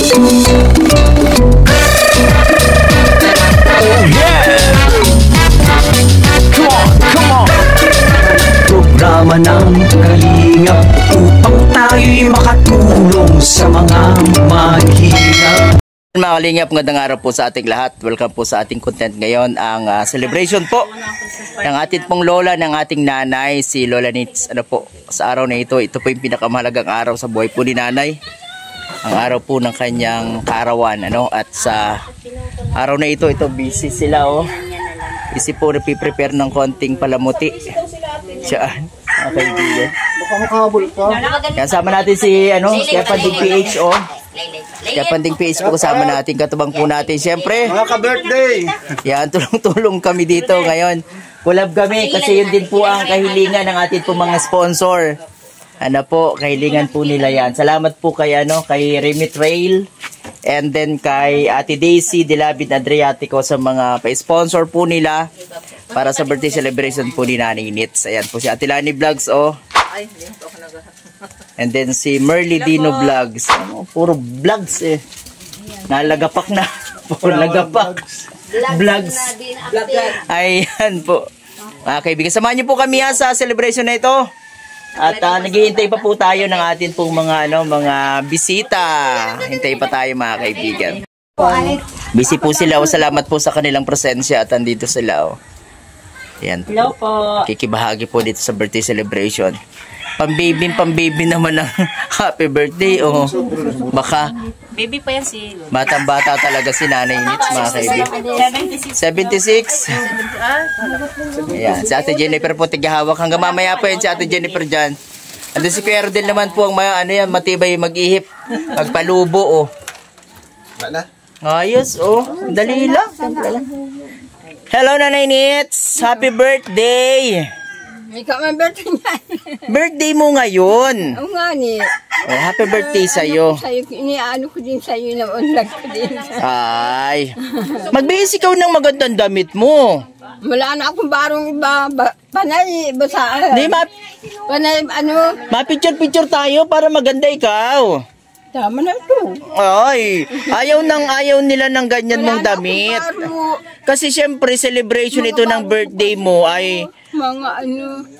Oh yeah! Come on, come on! Programa ng Kalingap upang tayo'y makatulong sa mga mahihirap. Mga Kalingap, magandang araw po sa ating lahat. Welcome po sa ating content ngayon. Ang celebration po ng ating pong lola, ng ating nanay, si Lola Nits. Ano po, sa araw na ito, ito po yung pinakamahalagang araw sa buhay po ni nanay. Ang araw po ng kanyang kaarawan, ano? At sa araw na ito, busy sila, oh. Busy po, napiprepare ng konting palamuti. Diyan, mga kaibigan. Kasama natin si, Stefan Ding PH, oh. Stefan Ding PH po kasama natin, katubang po natin. Siyempre, mga ka-birthday! Yan, tulong-tulong kami dito ngayon. Collab kami kasi yun din po ang kahilingan ng ating po mga sponsor. Ano po, kahilingan po nila yan. Salamat po kay, kay Remy Trail and then kay Ate Daisy Dilabid Adriatico sa mga pa-sponsor po nila para sa birthday celebration po ni Nanay Nits. Ayan po si Ate Lani Vlogs, oh. And then si Merly Dino Vlogs. Puro vlogs eh. Nalagapak na. Puro lagapak. Vlogs. Ayan po. Mga kaibigan, samahan niyo po kami sa celebration na ito. At naghihintay pa po tayo ng atin pong mga bisita. Hintay pa tayo, mga kaibigan. Busy po sila. Salamat po sa kanilang presensya at andito sila. Ayan. Hello po. Kikibahagi po dito sa birthday celebration. Pambaby naman ng happy birthday. Baka baby pa yan si batang-bata talaga si Nanay Nits, mga kaibigan. 76. Ayan, si Ate Jennifer po tigahawak. Hanggang mamaya po yan si Ate Jennifer dyan. Andun si Kuya Rodel naman po ang matibay mag-ihip. Magpalubo, oh. Ayos, oh. Dali lang. Hello, Nanay Nits. Happy birthday. ikaw may birthday niyan. Birthday mo ngayon. Oo nga ni. Oh, happy birthday sa'yo. Iniano ko din sa'yo na unlag ko din. Ay. Magbihis ikaw ng magandang damit mo. Wala na akong barong iba. Panay, basa. Di, panay, ma-picture-picture tayo para maganda ikaw. Tama na ito. Ay, ayaw nila ng ganyan mong damit. Kasi syempre, celebration ito ng birthday mo ay mga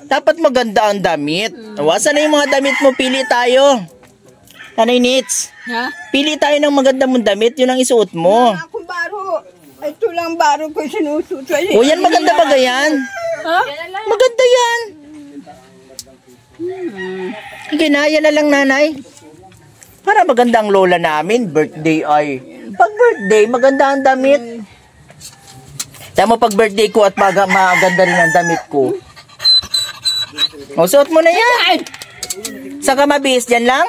dapat maganda ang damit. Wasan na yung mga damit mo? Pili tayo. Nanay Nits. Ha? Pili tayo ng maganda mong damit. Yun ang isuot mo. Wala akong baro. Ito lang baro ko sinusuot. O yan, maganda ba yan? Ha? Maganda yan. Ginaya na lang, nanay. Para maganda ang lola namin. Birthday ay. Pag birthday, maganda ang damit. Tama, pag birthday ko at maganda rin ang damit ko. O, suot mo na yan. Saka mabihis dyan lang.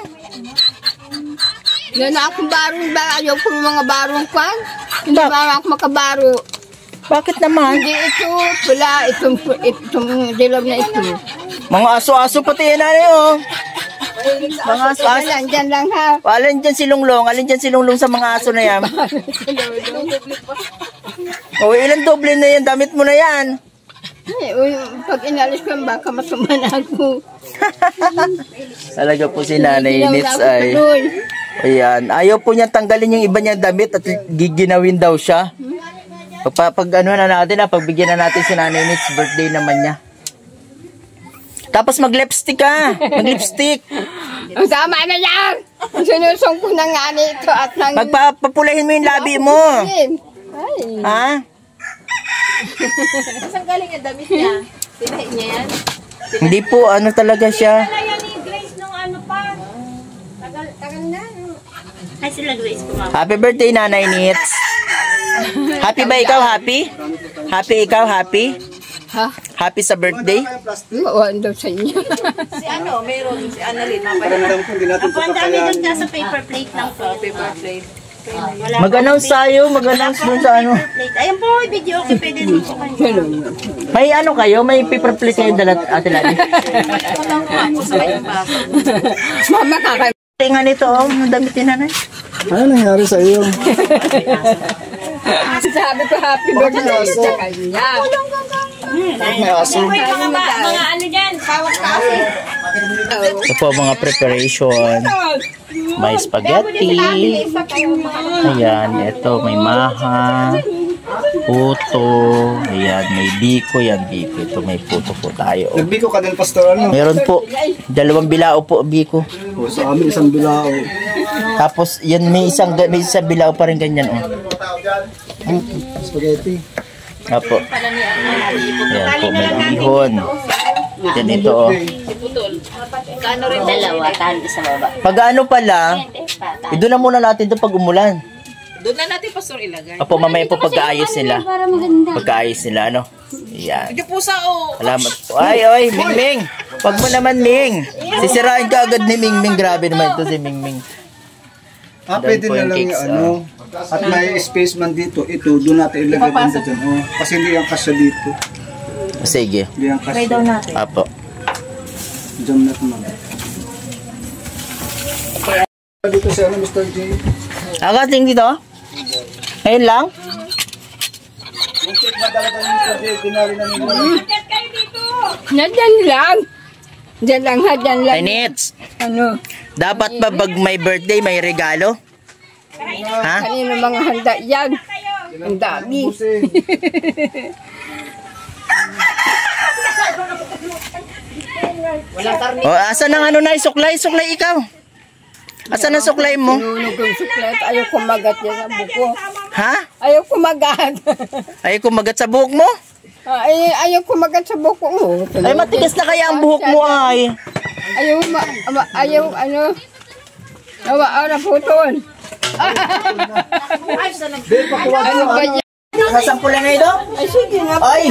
Yan na akong barong ba? Ayaw ko yung mga barong kwan. Hindi ba ako makabaro? Bakit naman? Hindi ito. Wala. Itong dilaw na ito. Mga aso-aso pati yan, nanay, oh. Mga aso-aso. Dyan lang ha. Alin dyan si Lunglong? Alin dyan si Lunglong sa mga aso na yan? O, ilan doble na yan? Damit mo na yan. Pag inalis ko, baka masuman ako. Talaga po si Nanay Nits ay. Ayan. Ayaw po niya tanggalin yung iba niyang damit at giginawin daw siya. Pag na natin, pagbigyan na natin si Nanay Nits, birthday naman niya. Tapos mag-lipstick ka. Mag-lipstick. Tama na yan. Sinusong ko na nga nito at nang... Pagpapapulahin mo yung labi mo. Ay. Ha? Saan galing ang damit niya? Tinahin niya yan? Hindi po, talaga siya. Wala yan ni Grace nung pa. Tagal na. Ay sila Grace po. Happy birthday, Nanay Nits. Happy ba ikaw? Happy? Happy ikaw? Happy? Ha? Happy sa birthday? Mawaan daw sa inyo. Si meron. Si Annalyn. Ang dami doon sa paper plate lang po. Paper plate. Mag-announce tayo. Mag-announce dun sa ano. Ayun po, video. Okay, pwede din po kayo. May kayo? May paper plate kayo dala, Ate Lani? Mama kakay. Nga nito, damit ni Nanay. Ano nangyari sa iyo? Sabi ko happy birthday sa kanya. May aso. Mga ano dyan, pawak kasi. Ito po mga preparation. May spaghetti. Ayan, ito may maha. Puto. Ayan, may biko. Yan, biko. Ito may puto po tayo. Nagbiko ka din, Pastor, ano? Meron po. 2 bilao po, biko. O, sa amin, 1 bilao. Tapos, yan may isang bilao pa rin ganyan. Oh. Spaghetti. Apo. Ayan po, may bihon. Yan ito, oh. Dalawa, tahan sa baba. Pag ano pala, doon na muna natin ito pag umulan. Doon na natin, Pastor, ilagay. Apo, mamaya po pagkaayos nila. Pagkaayos nila, ano? Yan. Hindi po sa Salamat po. Ay, Mingming. Wag mo naman, Ming. Sisirain ka agad ni Mingming. Grabe naman ito si Mingming. Pwede po na yung lang cakes, yung ano. At may space man dito. Ito, doon natin ilagay banda dyan. Oh, kasi hindi yung kasya dito. Sige. Hindi yung kasya. Apo. Diyan natin naman. Dito si ano, Mr. J. Agating dito? Ngayon lang? Yung cake na talaga ni Mr. J, dinari na nila. Diyan lang. Diyan lang ha, diyan lang. Ay, Nits. Ano? Dapat ba pag may birthday, may regalo? Ha? Kanino mga handa yan? Ang dami. O, asan ang ano na, suklay ikaw? Asan ang suklay mo? Nunog yung suklet. Ayaw kumagat yan sa buko. Ha? Ayaw kumagat. Ay, kumagat sa buhok mo? Ayaw kumagat sa buko mo. Ay, matigas na kaya ang buhok mo ay. Ayaw ano? Nawa na putol. Ano ba yan? Sasampulan na ito? Ay, sige na. Ay,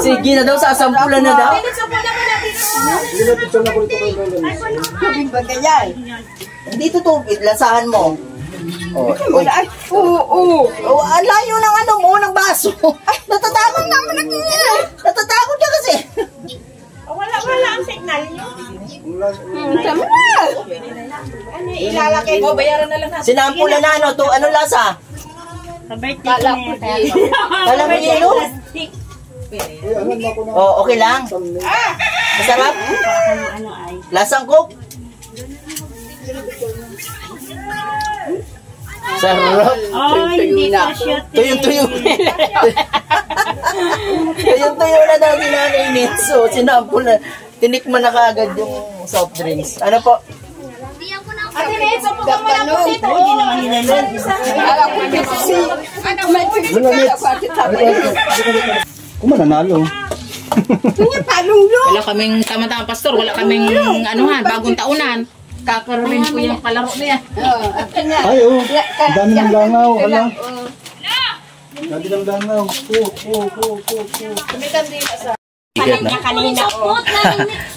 sige na daw, sasampulan na daw. Sabi ba ganyan? Dito to, lasahan mo. Ay, oo. Oh, ang layo ng ano mo, ng baso. Ay, natatakot naman na kanya. Natatakot ka kasi. Wala ang signal nyo. Tama na. Ano ilalagay ko? Bayaran na lang natin. Sinampulan na ano to, ano lasa? Sa birthday ko na yan. Kala mo yelo? Oh, okay lang. Masarap? Lasang coke? Sarap. Ay, hindi pa siya. Tuyong-tuyo. Tuyong-tuyo na daw si Nanay Nits. So, sinampul na. Tinikman na kaagad yung soft drinks. Ano po? Ate Nets, upo ka muna po dito. Hindi naman nilalan. Kung mananalo. Wala kaming tama-tama, Pastor. Wala kaming anuhan, bagong taunan. Kakaroon ko yung palaro niya. Ay, oh. Ang dami ng langaw. Hala. Dami ng langaw. Chicken na.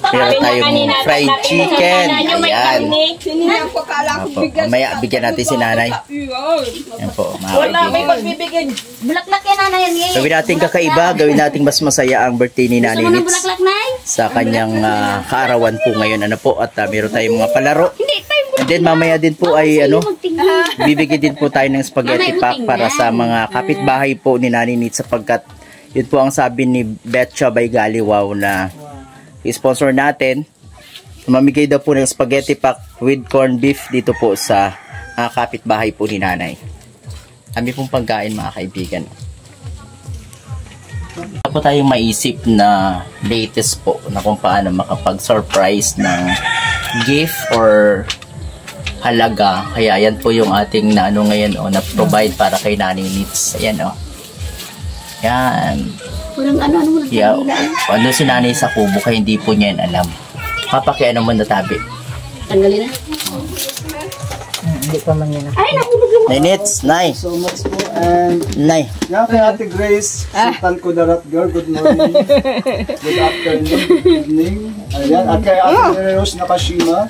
Meron tayong fried chicken. Ayan. Apo, mamaya bigyan natin si nanay. Ayan po, mga kaibigan. pagbibigyan. Bulaklak yan, nanay. Gawin natin kakaiba, gawin natin mas masaya ang birthday ni Nanay Nits Bulaklak, nay? sa kanyang kaarawan po ngayon. Ano po, at meron tayong mga palaro. And then mamaya din po ay bibigyan din po tayo ng spaghetti pack para sa mga kapitbahay po ni Nanay Nits, sapagkat yun po ang sabi ni Betcha by Galiwaw na sponsor natin. Mamigay daw po ng spaghetti pack with corned beef dito po sa kapitbahay po ni Nanay. Kami pong pagkain, mga kaibigan. Wala po tayong maisip na latest po na kung paano makapag-surprise ng gift or halaga. Kaya yan po yung ating na ngayon na-provide para kay Nanay Nits. Ayan Yan. Yeah, ano si Nanay sa kubo kaya hindi po niya yan alam. Papakiano mo na tabi. Tanggalin na. Hindi pa man yan. Nay Nits, Nay. So much po. And Nay. yan kay Ate Grace, Sultan Kudarat Girl, good morning. Good afternoon, good evening. Ayan, at kay Ate Rose Nakashima.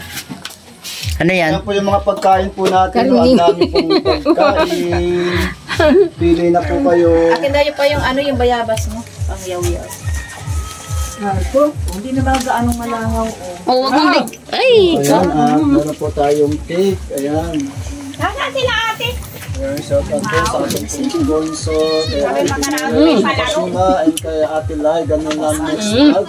Ano yan? Yan po yung mga pagkain po natin. Ang dami pong pagkain. Pili na po kayo. Akin na yun pa yung yung bayabas mo. Pang yaw-yaw. Hindi na ba gaanong malangaw? Oo, wag mong Ay! Ayan, meron po tayong cake. Ayan. Nasaan sila ate? Shout out po sa ating Gonzo, kay Ate Kashima, and kay Ate Lai, ganun lang next vlog.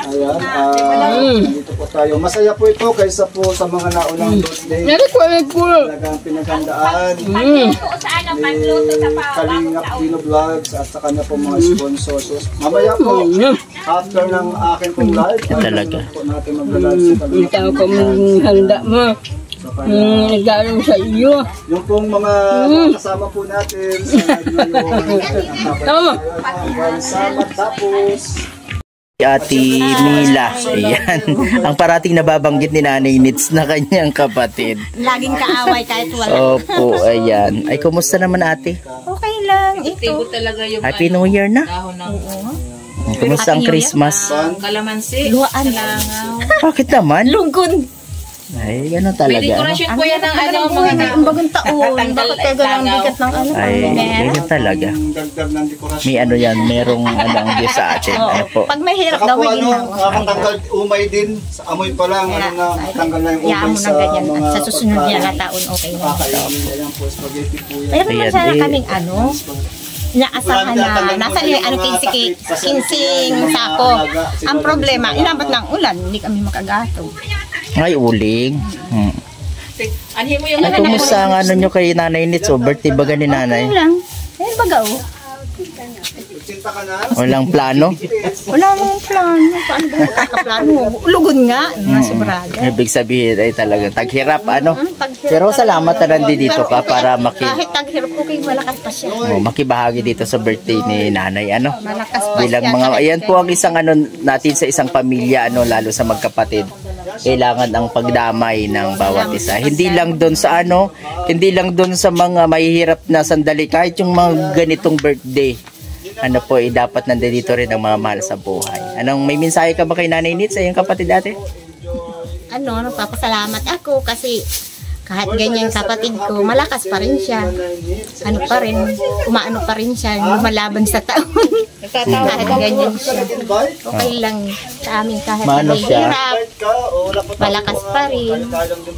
Ayan, dito po tayo. Masaya po ito kaysa po sa mga naunang birthday. Talagang pinaghandaan ni Kalingap Dino Vlogs at sa kanya po mga sponsors. So, mamaya po, after ng akin pong live, talaga. po natin mag-live sa Kalingap. Ikaw kung handa mo. Nagdarong sa iyo. Yung pong mga kasama po natin sa live ngayon. Tama. Salamat tapos. Ate Mila. Ayan. Ang parating nababanggit ni Nanay Nits na kanyang kapatid. Laging kaaway kahit wala. Opo, ayan. Ay, kumusta naman ate? Okay lang. Ito. Happy New Year na. Kumusta ang Christmas? Kalamansi. Luwaan. Bakit naman? Lungkon. Ay, gano'n talaga. Dekorasyon po yan ng mga bagong taon. Bakit kaya ganang bigat ng ano? Ay, ganyan talaga. Dagdag ng dekorasyon. May ano yan, merong ano ang Diyos sa atin. Ano po? Pag may hirap Saka daw, po may ano, ginhawa. nakakatanggal umay din. Sa amoy pa lang, ano na, tanggal na yung Iyaan umay mo sa ng ganyan. mga At sa susunod pagkain. niya na taon, okay na. Kakainin na yan po, spaghetti po yan. Mayroon naman Ayan, sana eh. kaming ano, naasahan na nasa ano, kinsing sako. Ang problema, inabot ng ulan, hindi kami makagato. Ay, uling. Anhin mo yung Ay, kumusta ang ano nyo kay Nanay Nits? O, birthday baga ni Nanay? Ano lang, ayun baga oh. Sinta ka na? Walang plano? Wala mong plano. Paano ba magkakaplano? Lugod nga, sobrado. Ibig sabihin ay talagang taghirap, ano? Pero salamat na nandito ka para Kahit taghirap ko kayo, malakas pa siya. makibahagi dito sa birthday ni Nanay, ano? Malakas pa Bilang siya. mga, ayan po ang isang ano natin sa isang pamilya, ano, lalo sa magkapatid. Kailangan ang pagdamay ng bawat isa. Hindi lang doon sa ano, hindi lang doon sa mga mahihirap na sandali, kahit yung mga ganitong birthday. Ano po, dapat nandito rin ang mga mahal sa buhay. Anong may mensahe ka ba kay Nanay Nits sa iyong kapatid ate? Ano, nagpapasalamat ako kasi kahit ganyan kapatid ko, malakas pa rin siya. Ano pa rin, umaano pa rin siya, lumalaban sa taon. Kahit ganyan siya. Okay lang sa amin kahit Maano siya? mahirap, malakas pa rin.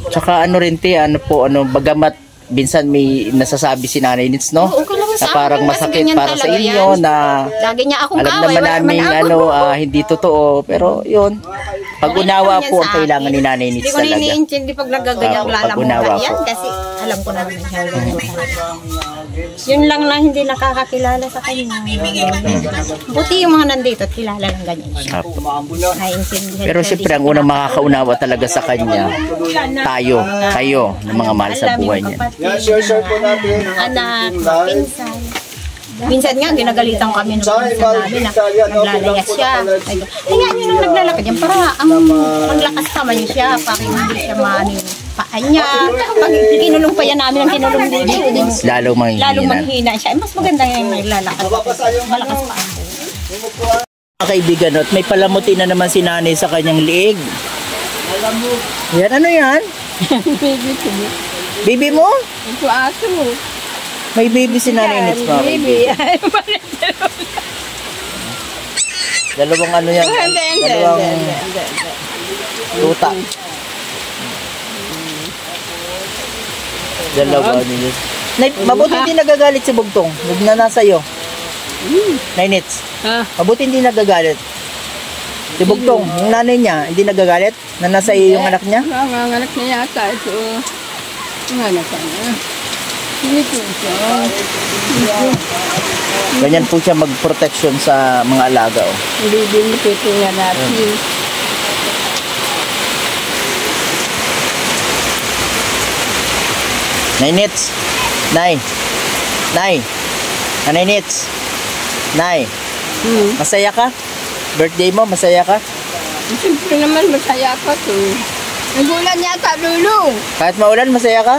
Tsaka ano rin te, ano po, ano, bagamat minsan may nasasabi si Nanay Nits, no? Oo, okay lang Na sa akin, parang kasi masakit ganyan para sa talaga inyo yan. na Lagi niya akong alam kaaway, naman wala namin naman ano, ako. hindi totoo, pero yun, pag-unawa po ang kailangan ni Nanay Nits Hindi ko talaga. niniintindi pag nagaganyan Opo, lalamunan pag-unawa yan po. kasi alam ko naman siya ganyan talaga. Yun lang na hindi nakakakilala sa kanya. Buti yung mga nandito at kilala lang ganyan siya. Apo. Naiintindihan Pero siya, siyempre di ang siya unang makakaunawa talaga sa kanya, tayo, kayo, ng mga mahal sa alam buhay yung niya. kapatid, Yan, share po natin ang anak, ating live. pinsan. Minsan nga, ginagalitan kami ng pinsan namin na naglalayas siya. Kaya yun ang naglalakad yan para ang maglakas naman siya para hindi siya maano yung paa niya. Pag kinulong pa yan namin ang kinulong dito, Lalong lalong manghihina. manghina siya. Mas maganda yung naglalakad. Malakas pa ang Mga kaibigan, at may palamuti na naman si Nanay sa kanyang liig. Yan, ano yan? Baby mo? Ito aso mo. May baby si Nanay Nits, mga kaibigan. Dalawang ano yan? Dalawang tuta. Dalawang ano yun. Nay, mabuti hindi nagagalit si Bugtong. Huwag na nasa iyo. Nay Nits, Ha? mabuti hindi nagagalit. Si Bugtong, yung nanay niya, hindi nagagalit na nasa iyo yung anak niya? Mga anak niya yata ito. Mga anak niya. Dito siya. Ganyan po siya mag-protection sa mga alaga. Oh. Hindi din ito nga natin. Nay Nits, Nay, Nay, Nanay Nits, Nay, masaya ka? Birthday mo, masaya ka? Siyempre naman masaya pa to. Nagulan yata lulong. Kahit maulan, masaya ka?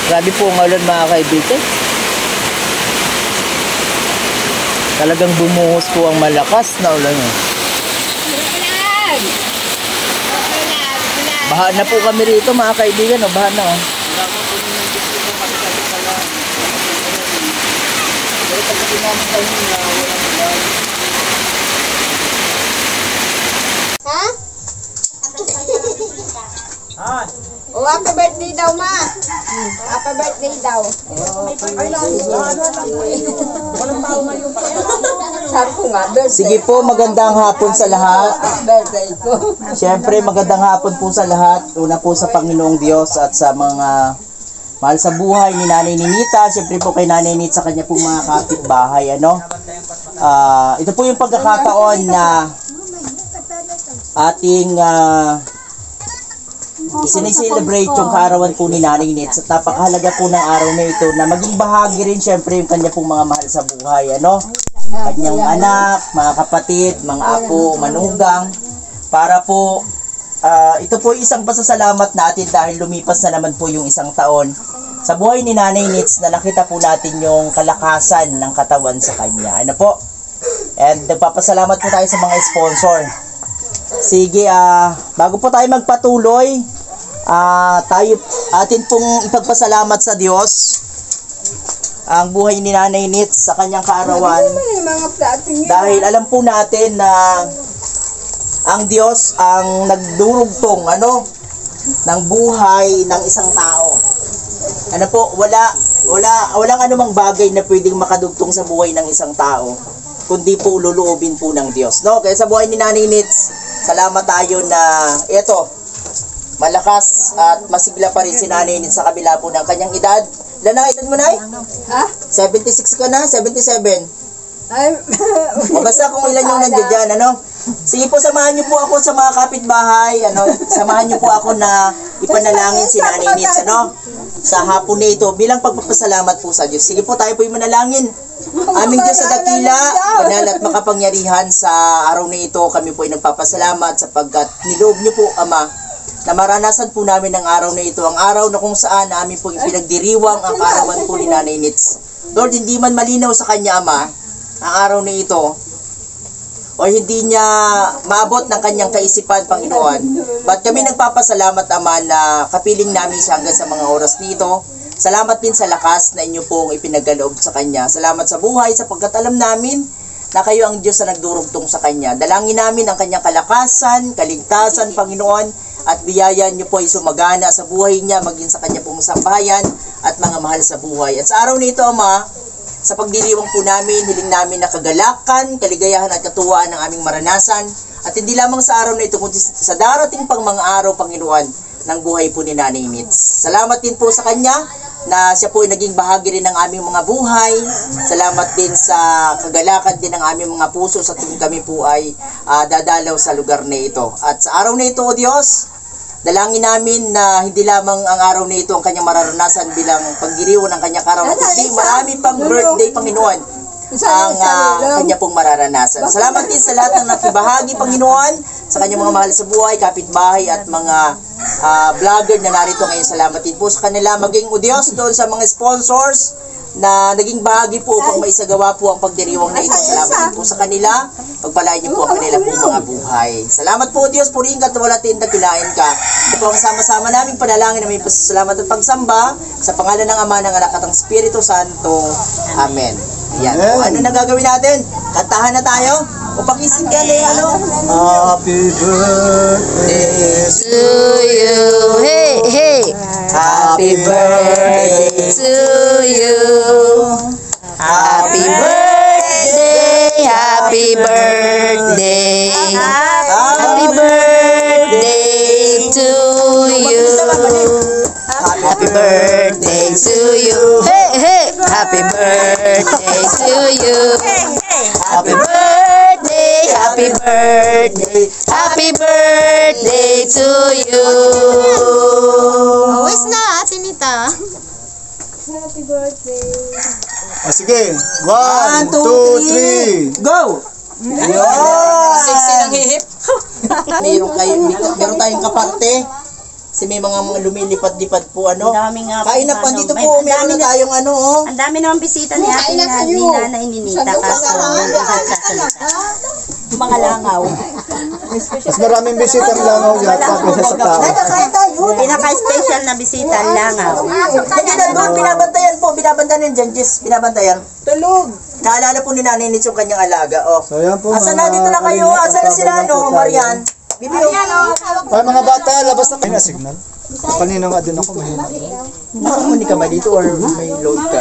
Grabe po ang ulan mga kaibigan. Talagang bumuhos po ang malakas na ulan. Baha na po kami rito mga kaibigan. Oh, baha na. Oh. Ha? happy birthday daw, ma. Happy birthday daw. Sabi ko nga, birthday. Sige po, magandang hapon sa lahat. Birthday ko. Siyempre, magandang hapon po sa lahat. Una po sa Panginoong Diyos at sa mga mahal sa buhay ni Nanay Ninita. Siyempre po kay Nanay Ninit sa kanya pong mga kapitbahay. Ito po yung pagkakataon na ating isinicelebrate yung kaarawan po ni Nanay Ninit. At napakahalaga po ng araw na ito na maging bahagi rin siyempre yung kanya pong mga mahal sa buhay. Kanyang anak, mga kapatid, mga apo, manugang. Para po ito po isang pasasalamat natin dahil lumipas na naman po yung isang taon sa buhay ni Nanay Nits na nakita po natin yung kalakasan ng katawan sa kanya. And nagpapasalamat po tayo sa mga sponsor. Sige, bago po tayo magpatuloy, atin pong ipagpasalamat sa Diyos ang buhay ni Nanay Nits sa kanyang kaarawan. Dahil alam po natin na ang Diyos ang nagdurugtong ng buhay ng isang tao. Walang anumang bagay na pwedeng makadugtong sa buhay ng isang tao, kundi po luluobin po ng Diyos. Kaya sa buhay ni Nanay Nits, salamat tayo na malakas at masigla pa rin si Nanay Nits sa kabila po ng kanyang edad. Ilan ang edad mo, Nay? 76 ka na? 77? O basta kung ilan yung nandiyan dyan, Sige po, samahan niyo po ako sa mga kapitbahay, samahan niyo po ako na ipanalangin si Nanay Nits, sa hapon na ito bilang pagpapasalamat po sa Diyos. Sige po, tayo po yung manalangin. Aming Diyos sa dakila, banal at makapangyarihan, sa araw na ito kami po ay nagpapasalamat sapagkat niloob niyo po, Ama, na maranasan po namin ang araw na ito, ang araw na kung saan namin po ipinagdiriwang ang kaarawan po ni Nanay Nits. Lord, hindi man malinaw sa kanya, Ama, ang araw na ito, o hindi niya maabot ng kanyang kaisipan, Panginoon. But kami nagpapasalamat, Ama, na kapiling namin siya hanggang sa mga oras nito. Salamat din sa lakas na inyo pong ipinagaloob sa kanya. Salamat sa buhay, sapagkat alam namin na kayo ang Diyos na nagdurugtong sa kanya. Dalangin namin ang kanyang kalakasan, kaligtasan, Panginoon, at biyaya niyo po ay sumagana sa buhay niya, maging sa kanya pong sambahayan at mga mahal sa buhay. At sa araw nito, Ama, sa pagdiriwang po namin, hiling namin na kagalakan, kaligayahan at katuwaan ng aming maranasan. At hindi lamang sa araw na ito, kundi sa darating pang mga araw, Panginoon, ng buhay po ni Nanay Nits. Salamat din po sa kanya na siya po ay naging bahagi rin ng aming mga buhay. Salamat din sa kagalakan din ng aming mga puso sa tuwing kami po ay dadalaw sa lugar na ito. At sa araw na ito, O Diyos, dalangin namin na hindi lamang ang araw na ito ang kanyang mararanasan bilang pagdiriwang ng kanyang kaarawan, kundi marami pang birthday, Panginoon, ang kanya pong mararanasan. Salamat din sa lahat ng nakibahagi, Panginoon, sa kanyang mga mahal sa buhay, kapitbahay at mga vlogger na narito ngayon. Salamat din po sa kanila. Maging O Diyos doon sa mga sponsors na naging bahagi po upang maisagawa po ang pagdiriwang na ito. Salamat din po sa kanila. Pagpalain niyo po ang kanila pong mga buhay. Salamat po, Diyos, purihin ka at wala tindakilain ka. Ito po ang sama-sama naming panalangin na may pasasalamat at pagsamba sa pangalan ng Ama, ng Anak at ng Espiritu Santo. Amen. Yan. O, ano na gagawin natin? Kantahan na tayo? O pakising ka na Happy birthday To you, hey, hey. Happy birthday To you. Happy birthday, happy birthday. Happy birthday to you. Happy birthday to you. Hey, hey. Happy birthday to you. Happy birthday, happy birthday. Happy birthday to you. Always na, Ate Nita. Sige, 1, 2, 3 Go! Sexy lang hihip. Meron tayong kaparte. Kasi may mga lumilipad-lipad po, Dami nga po, Kain na po, dito po, meron na tayong Ang dami naman bisita ni Ate Nanay Ninita, kaso hindi nagsasalita. Mga langaw. Mas maraming bisita ng langaw yan sa tao. Pinaka-special na bisita ang langaw. Hindi na doon, binabantayan dyan, Jess, binabantayan. Tulog. Naalala po ni Nanay Nits yung kanyang alaga, So yan po, Asan na, dito na kayo, asan na sila, Marian? Ay, mga bata, labas na kayo na signal. Kanina nga din ako mahina. Nakamuni ka ba dito or may load ka?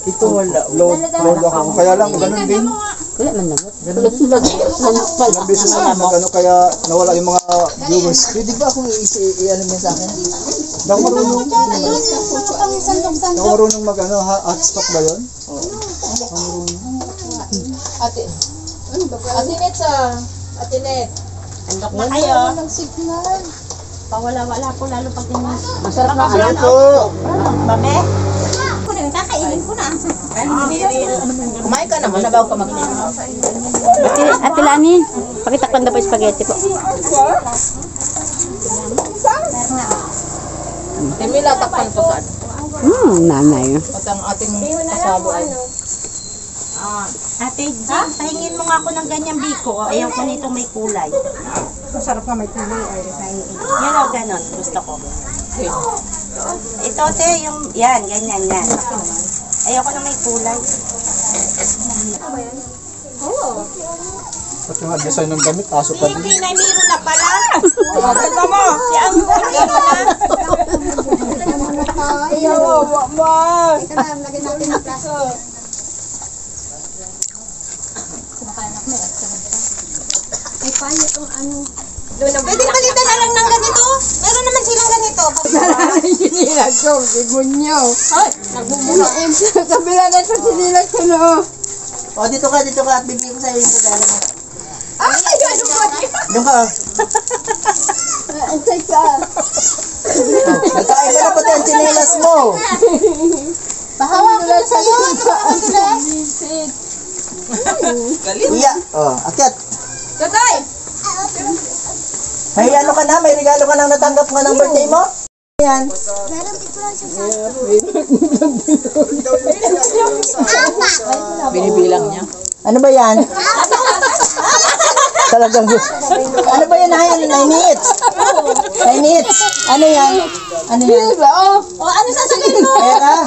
Ito wala. Load ako. Kaya lang, ganun din. Ilang beses na magano kaya nawala yung mga viewers. Pwede ba akong i-ano mo sa akin? Hindi ako marunong mag-ano, hotspot ba yun? Andok na kayo. Pawala-wala po lalo pag masarap na Sige po. Babe? Ako na, kakainin ko na. Kumain ka naman, nabaw ka mag-inin. Ate Lani, pakitakpan daw po yung spaghetti po. Timila, takpan po saan. Nanay. At ang ating kasabo ay... Ate, pahingin mo nga ako ng ganyang biko. Ayaw ko nitong may kulay. Masarap na may tuloy. Yan o, ganon. Gusto ko. Ito, te, yung... Yan, ganyan, yan. Ayaw ko na may kulay. At yung design ng gamit, aso pa din. Hindi na, meron na pala. Ito mo. Si ang meron na. Ayaw, wak mo. Pwede palitan na lang ng ganito. Meron naman silang ganito. Sinilag ko, sigunyo. Ay, nagbubulaim sa kabila na sa sinilag ko, no. O, dito ka at bibigyan ko sa'yo yung pagkala mo. Ay, ano ba? Doon ka. Antay ka. Nagkain ka na pati ang chinelas mo. Pahawak na sa'yo. Iya. O, akyat. Tatay! May ano ka na? May regalo ka nang natanggap nga ng birthday mo? Yan. Binibilang niya. Ano ba yan? Talagang ano ba yan? 9 minutes. 9 minutes. Ano yan? Ano yan? Ano sasabihin mo? Pera.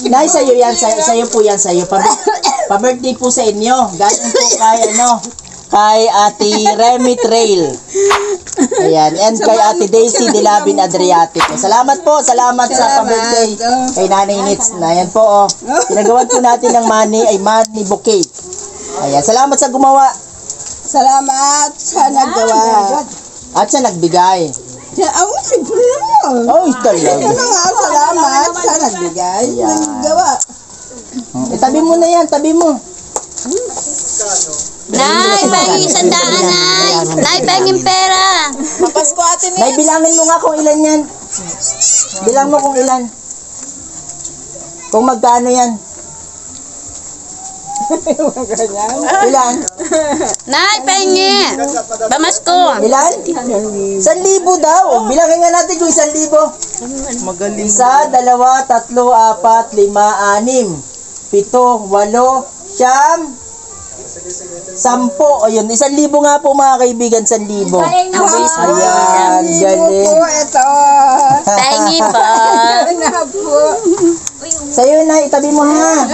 Nay, sa'yo yan. Sa'yo po yan. Sa'yo. Pa-birthday po sa inyo. Galing po kay kay Ate Remy Trail. Ayan. And kay Ate Daisy Dilabin Adriatico. Salamat po. Salamat sa pa-birthday kay Nanay Nits. Ayan po. Oh. Pinagawan po natin ng money bouquet. Ayan. Salamat sa gumawa. Salamat sa naggawa. At sa nagbigay. Ang simple naman. Oh, talaga. Salamat sa nagbigay. Naggawa. Tabi mo na yan. Tabi mo. Nay, pahingin sandaan, Nay. Nay, pahingin pera. Papasko ate Nay, bilangin mo nga kung ilan yan. Bilang mo kung ilan. Kung magkano yan. Ilan? Nay, pahingin. Pamasko. Ilan? 1,000 daw. Bilangin nga natin kung 1,000. Magaling. 1, 2, 3, 4, 5, 6, 7, 8, 9, 10. O yun, 1,000 nga po mga kaibigan, 1,000. Ayan, galing. Ito. Pahingin po. Na po. Sa'yo na, itabi mo ha.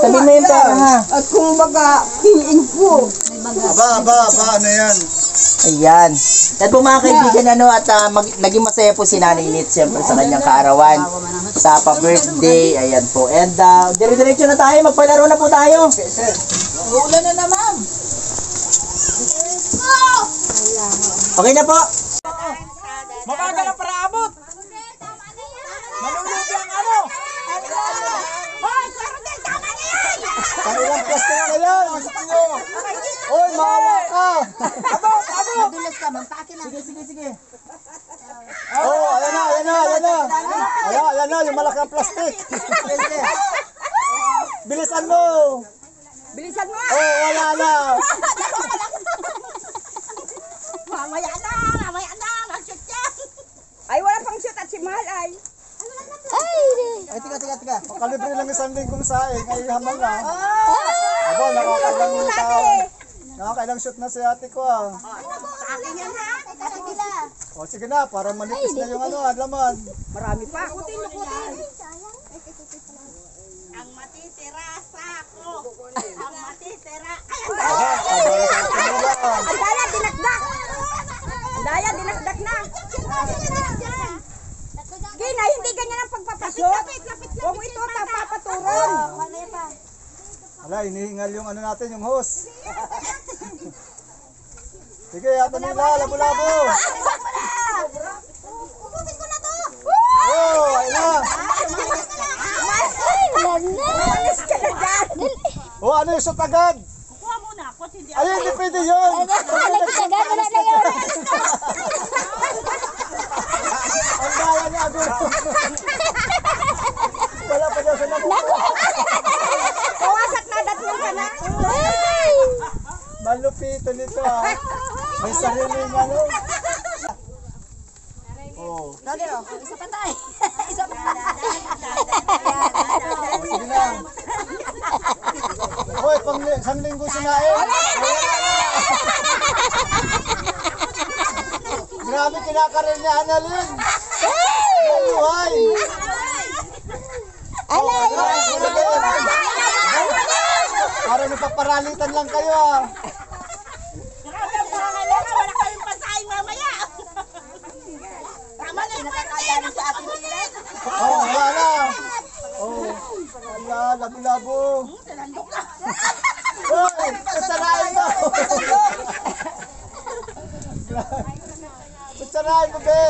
Tabi mo yung pera ha. At kung baga, kiin po. Aba, ano yan? Ayan. At po mga kaibigan, at naging masaya po si Nanay Nit, siyempre sa kanyang kaarawan. Sa pa-birthday, ayan po. And dire-diretso na tayo, magpalaro na po tayo. Ulan na naman. Okay na po. Mabagal na para abot. Malulog yung ano. Pangilang plastic na yan. Gusto nyo. Oy, maawa ka. Madulas ka, mampake lang. Sige. Oh, ayan na, yung malaking plastic. Bilisan mo. Bilisan mo. Oh, wala na. Mamaya na. Mag-shoot yan. Ay, wala pang shoot at si Mahal ay. Ay, tika. Kalibre lang isang lingkong saing. Ay, hamal na. Aba, nakakailang shoot na si ate ko ah. Sa akin yan ha. O, sige na, para manipis na yung laman. Marami pa. Ang matitira sa ako. Ang matitira. Abala sa atin nila. Ang dala, tinakdak. Gina, hindi ganyan ang pagpapasok. Huwag mo ito papaturon. Ala, hinihingal yung ano natin, yung hose. Sige, ato nila, labo-labo. Oh, ayun na. Umalis ka na dyan. Oh, ano yung shot agad? Ayun, hindi pwede yun. Ang daya niya, Abir. Wala pa daw sa nakuha. Kawasak na, datlong ka na. Malupito nito ah. May sariling ano. Oh. Isa pa tayo. Isa pa. Sige na. Hoy, isang linggo sinain. Grabe kinakarin niya, Annalyn. Maluhay. Para napaparalitan lang kayo ah. Wala kayong pasahin mamaya. Tama na, nakakadali sa ating pilit. Oh, wala. Oh, wala, labo-labo. Hoy, kasalain mo. Kasalain mo, be.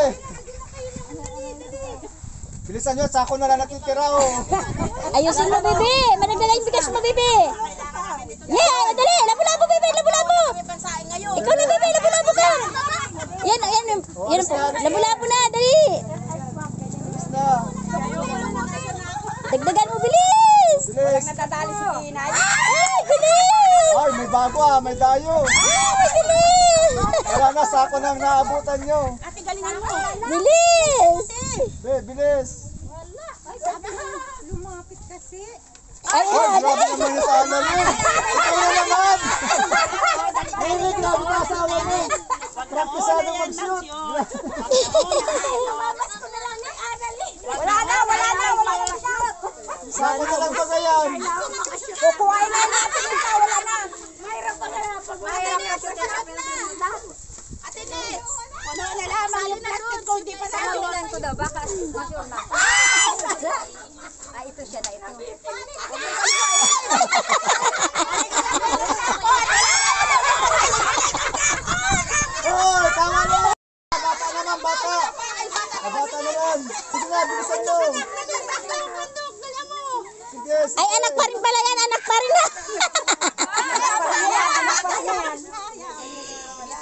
Bilisan nyo, sako na lang natitira, oh. Ayusin mo, bebe. Managdala yung bigas mo, bebe. Yeah, dali. Labo-labo, bebe. Labo-labo. Ikaw na, bebe. Labo-labo ka. Yan. Labo-labo na. Dali. Bilis na. Dagdagan mo, bilis. Bilis. Natadali si Kinay. Ay, bilis. Ay, may bago ah, may dayo. Ay, bilis. Wala na, sako nang naabutan nyo. Ate, galingan mo. Bilis. Be, bilis. Lumapit kasi. Ay, Ay, grabe naman yung tala nyo. Ikaw na naman. Hindi, grabe na asawa nyo. Praktisado mag-shoot. Wala na. Sako na lang ba ganyan? Kukuhain na natin ito. Wala na. Mahirap ka na. Mahirap ka na. Ate Nets. Ano na lamang yung plastic ko. Hindi pa na. Ko daw, baka masyon na. Ito siya na ito. Oh, tama na. Bata naman, bata. Bata naman. Sige na, bilisan mo. Sige, sige. Ay, anak pa rin pala yan. Anak pa rin na.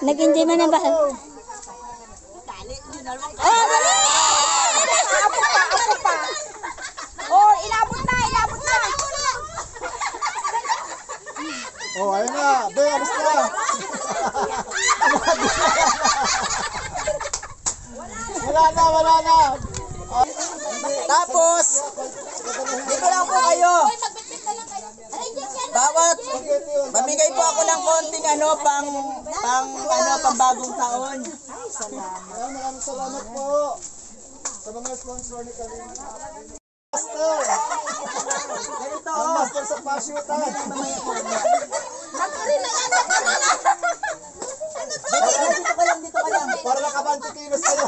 Nag-enjoy mo na ba? Oh, inabot na. Oh, ayun na. Be, alis na. Wala na. Tapos, dito lang po kayo. Bawat, mamigay po ako ng konting pang bagong taon. Maraming salamat po sa mga sponsor ni Karin. Master! Ganito, Ang master sa pasyutan. dito ka lang. Para nakabanti kilos kayo.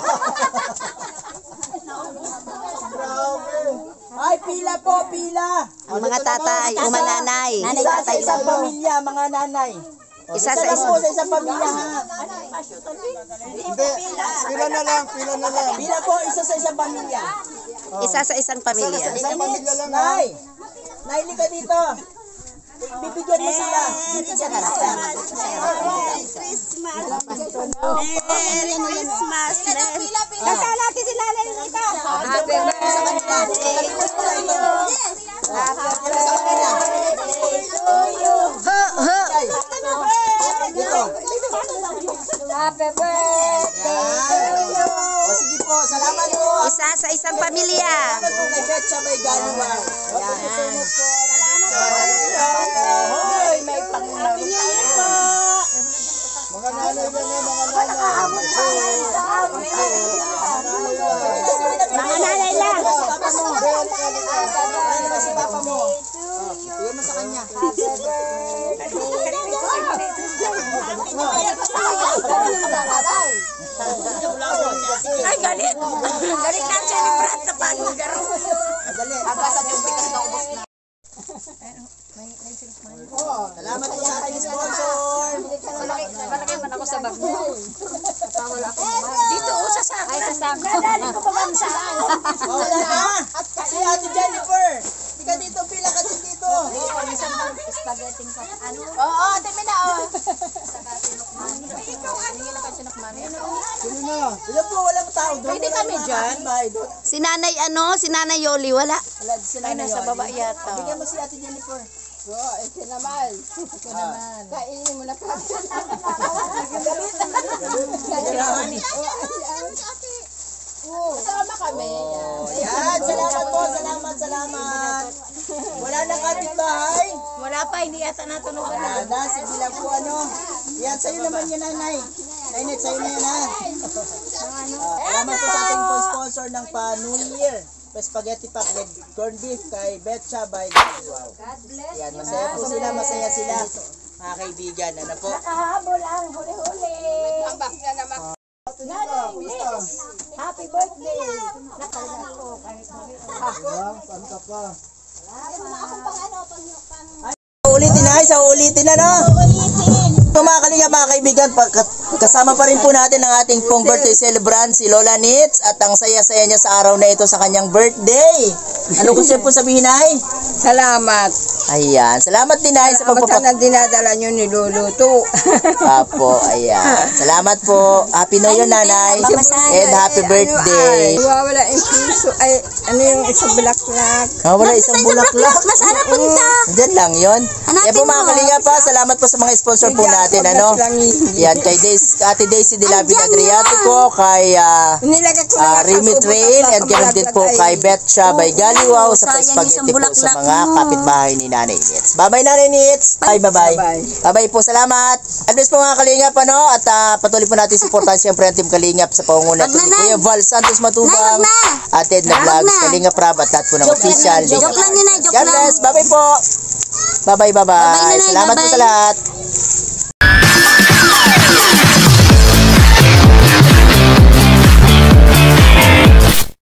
Grabe. Ay, pila po, pila. Ang mga tatay, umananay. Isa sa isang pamilya, mga nanay. Isa sa Isa po sa isang pamilya, ha? Hindi, pila na lang. Pila po, isa sa isang pamilya. Isa sa isang pamilya. Isang pamilya lang ha. Nay, Naili ka dito. Bibigyan mo sila. Bibigyan ka natin. Christmas. Kasal natin si Lalay Nita. Happy birthday to you. Ho, ho. Dito. Happy birthday to you. O sige po, salamat po. Isa sa isang pamilya. Salamat po kay Bet sa may galuwa. Hoy, may panglaro tayo. Mga nanay ba niya, mga nanay. Mga nanay lang. Ano ba si Papa mo? Bigyan mo sa kanya. galit. Galit na siya ni Brad sa panugaro. Dali. Agasan yung bigas na ubos na. Salamat po sa ating sponsor. Malaki man ako sa bag mo. Dito o sa sako. Ay, sa sako. Dali ko pa saan. Oh, wala na. Si Ate Jennifer. Tika dito, pila ka dito. Oo, ate mo na o. Sino na? Wala po, walang tao doon. Pwede kami dyan. Si Nanay si Nanay Yoli, wala. Wala sila Ay, nasa baba yata. Bigyan mo si Ate Jennifer. Ito naman. Kainin mo na pa. Kasama kami. Yan, salamat po, salamat. Wala na kapitbahay. Wala pa, hindi yata natunugan na. Ada, sige lang po Yan, sa'yo naman yan, Nanay. Kainet, sa'yo na yan, ha. Salamat po sa ating sponsor ng pa-New Year. Spaghetti pack with corned beef kay Betcha by Wow. Yan, masaya sila. Mga kaibigan, ano po? Nakahabol ang huli-huli. Ambak na naman. Happy birthday. Nakalala ko. Saan ka pa? Ulitin na, no? Mga kalinga, mga kaibigan, kasama pa rin po natin ang ating pong birthday celebrant, si Lola Nitz, at ang saya-saya niya sa araw na ito sa kanyang birthday. Ano gusto niyo po sabihin, Nay? Salamat. Ayan, salamat din, Nay, sa Salamat na dinadala nyo niluluto. Apo, ayan. Salamat po. Happy New Year, Nanay. And happy birthday. Wala yung piso. Ay, ano yung isang bulaklak? Wala isang bulaklak. Nasaan na punta? Diyan lang yun. Hanapin Yan po mga mo. kalinga pa, salamat po sa mga sponsor po natin, ano? Yan, kay Ate Daisy de la Adriatico, kay Nilagay ko na Remy Trail, and ganoon din po kay Betcha by Galiwaw sa spaghetti po sa mga kapitbahay ni Nanay Nitz. Bye-bye, Nanay Nitz. Bye-bye. Bye-bye po, salamat. Advice po mga kalingap, ano? At patuloy po natin supportahan siyempre ang Team Kalingap sa pangunguna ni Kuya Val Santos Matubang, Ate Edna Vlogs, Kalingap Rab, at lahat po ng official. Joke lang yun, joke God lang. bless. Bye-bye po. Bye-bye. Nanay. Salamat po sa lahat.